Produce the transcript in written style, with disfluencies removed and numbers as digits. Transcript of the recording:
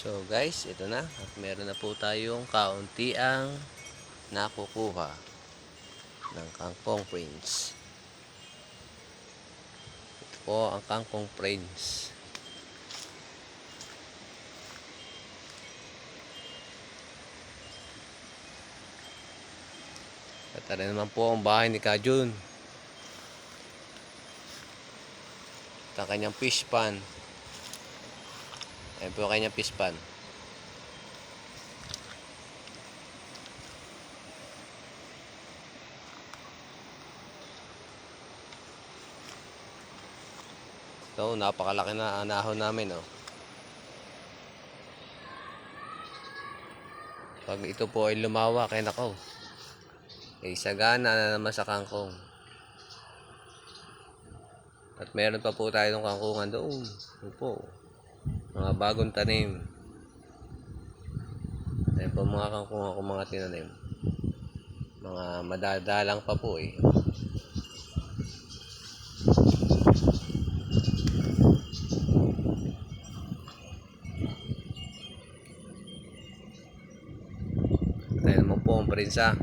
So guys, ito na. At meron na po tayong kauntiang nakukuha ng kangkong prince. Ito po ang kangkong prince. At rin naman po ang bahay ni Kajun. At ang kanyang fish pan. Ayan po ang kanyang fish pan. So, napakalaki na anahon namin, oh. Pag ito po ay lumawak, ay nako. Sagana na naman sa kangkong. At meron pa po tayo ng kangkungan doon. Ito po. Mga bagong tanim. Ayan po mga kangkungan ko mga tinanim. Mga madadalang pa po eh. Ayan naman po ang prinsa.